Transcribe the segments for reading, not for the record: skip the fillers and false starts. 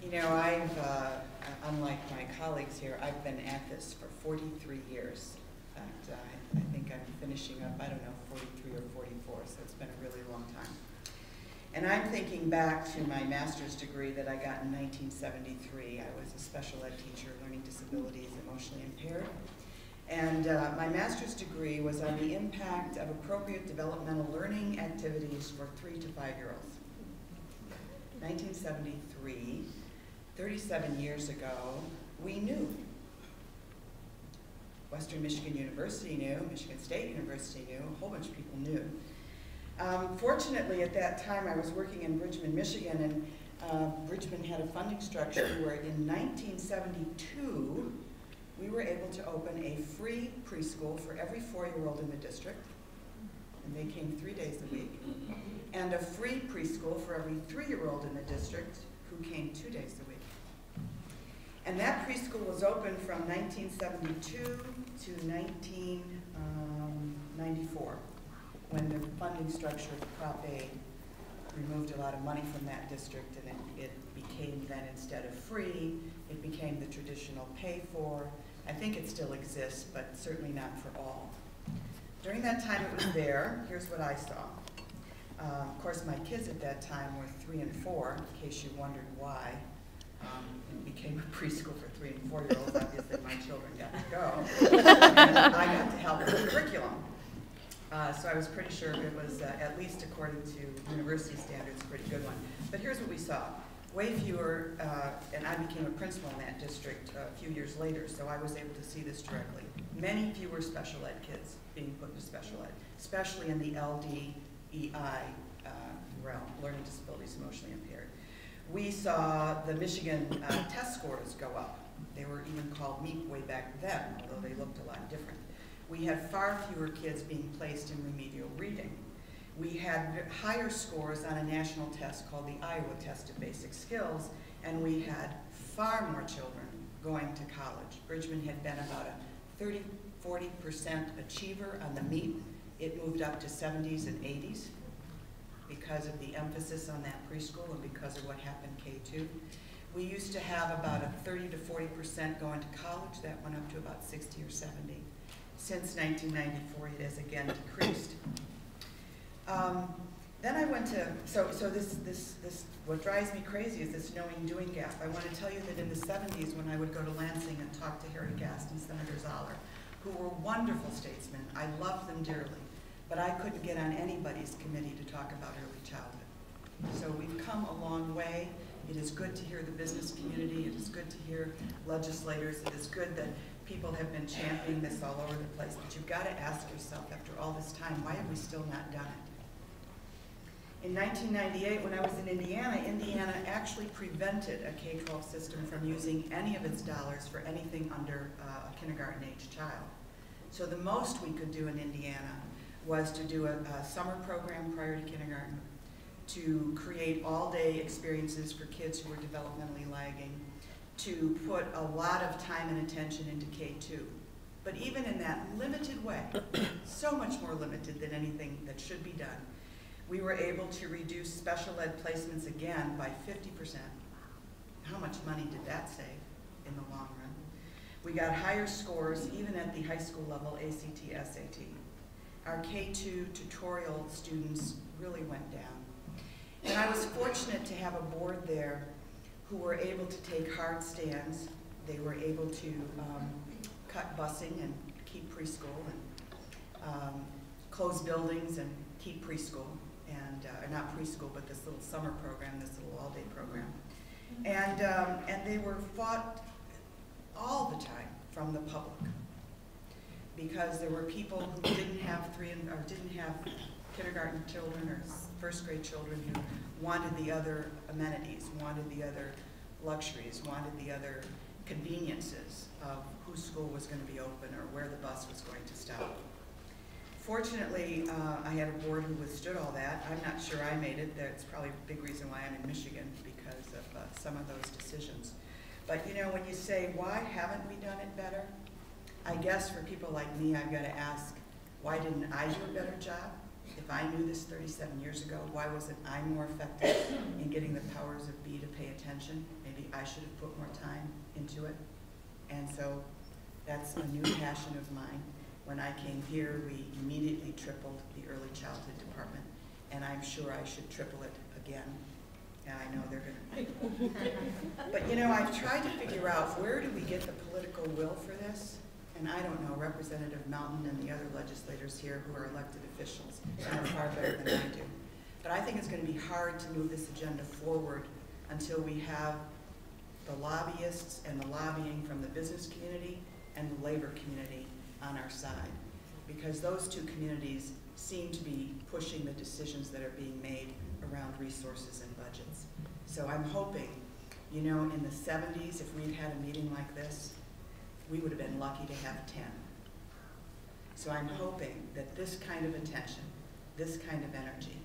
You know, unlike my colleagues here, I've been at this for 43 years. In fact, I think I'm finishing up, I don't know, 43 or 44, so it's been a really long time. And I'm thinking back to my master's degree that I got in 1973. I was a special ed teacher, learning disabilities, emotionally impaired. And my master's degree was on the impact of appropriate developmental learning activities for 3 to 5-year-olds. 1973, 37 years ago, we knew. Western Michigan University knew, Michigan State University knew, a whole bunch of people knew. Fortunately, at that time, I was working in Bridgman, Michigan, and Bridgman had a funding structure where in 1972, we were able to open a free preschool for every 4-year-old in the district, and they came 3 days a week, and a free preschool for every 3-year-old in the district who came 2 days a week. And that preschool was open from 1972 to 1994, when the funding structure of Prop A removed a lot of money from that district, and it became then, instead of free, it became the traditional pay for. I think it still exists, but certainly not for all. During that time it was there, here's what I saw. Of course, my kids at that time were 3 and 4, in case you wondered why. It became a preschool for 3 and 4-year-olds. Obviously, my children got to go. And I got to help with the curriculum. So I was pretty sure it was, at least according to university standards, a pretty good one. But here's what we saw. Way fewer, and I became a principal in that district a few years later, so I was able to see this directly. Many fewer special ed kids being put into special ed, especially in the LD-EI realm, learning disabilities, emotionally impaired. We saw the Michigan test scores go up. They were even called MEEP way back then, although they looked a lot different. We had far fewer kids being placed in remedial reading. We had higher scores on a national test called the Iowa Test of Basic Skills, and we had far more children going to college. Bridgman had been about a 30–40% achiever on the MEEP. It moved up to 70s and 80s because of the emphasis on that preschool and because of what happened K2. We used to have about a 30 to 40% going to college. That went up to about 60 or 70. Since 1994, it has again decreased. Then I went to, what drives me crazy is this knowing-doing gap. I want to tell you that in the 70s, when I would go to Lansing and talk to Harry Gast and Senator Zoller, who were wonderful statesmen, I loved them dearly, but I couldn't get on anybody's committee to talk about early childhood. So we've come a long way. It is good to hear the business community. It is good to hear legislators. It is good that people have been championing this all over the place. But you've got to ask yourself, after all this time, why have we still not done it? In 1998, when I was in Indiana, Indiana actually prevented a K-12 system from using any of its dollars for anything under a kindergarten-age child. So the most we could do in Indiana was to do a summer program prior to kindergarten, to create all-day experiences for kids who were developmentally lagging, to put a lot of time and attention into K2. But even in that limited way, so much more limited than anything that should be done, we were able to reduce special ed placements again by 50%. How much money did that save in the long run? We got higher scores even at the high school level, ACT, SAT. Our K2 tutorial students really went down. And I was fortunate to have a board there who were able to take hard stands. They were able to cut busing and keep preschool, and close buildings and keep preschool. And not preschool, but this little summer program, this little all-day program. And they were fought all the time from the public, because there were people who didn't have kindergarten children or first grade children who wanted the other amenities, wanted the other luxuries, wanted the other conveniences of whose school was going to be open or where the bus was going to stop. Fortunately, I had a board who withstood all that. I'm not sure I made it. That's probably a big reason why I'm in Michigan, because of some of those decisions. But you know, when you say, why haven't we done it better? I guess for people like me, I've got to ask, why didn't I do a better job? If if I knew this 37 years ago, why wasn't I more effective in getting the powers of be to pay attention? Maybe I should have put more time into it. And so that's a new passion of mine. When I came here, we immediately tripled the early childhood department, and I'm sure I should triple it again. And I know they're gonna. But you know, I've tried to figure out where do we get the political will for this? And I don't know, Representative Mountain and the other legislators here who are elected officials know far better than I do. But I think it's going to be hard to move this agenda forward until we have the lobbyists and the lobbying from the business community and the labor community on our side. Because those two communities seem to be pushing the decisions that are being made around resources and budgets. So I'm hoping, you know, in the 70s, if we'd had a meeting like this, we would have been lucky to have 10. So I'm hoping that this kind of attention, this kind of energy,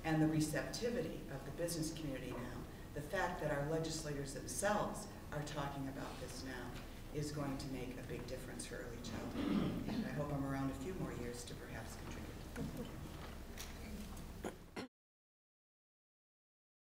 and the receptivity of the business community now, the fact that our legislators themselves are talking about this now, is going to make a big difference for early childhood. And I hope I'm around a few more years to perhaps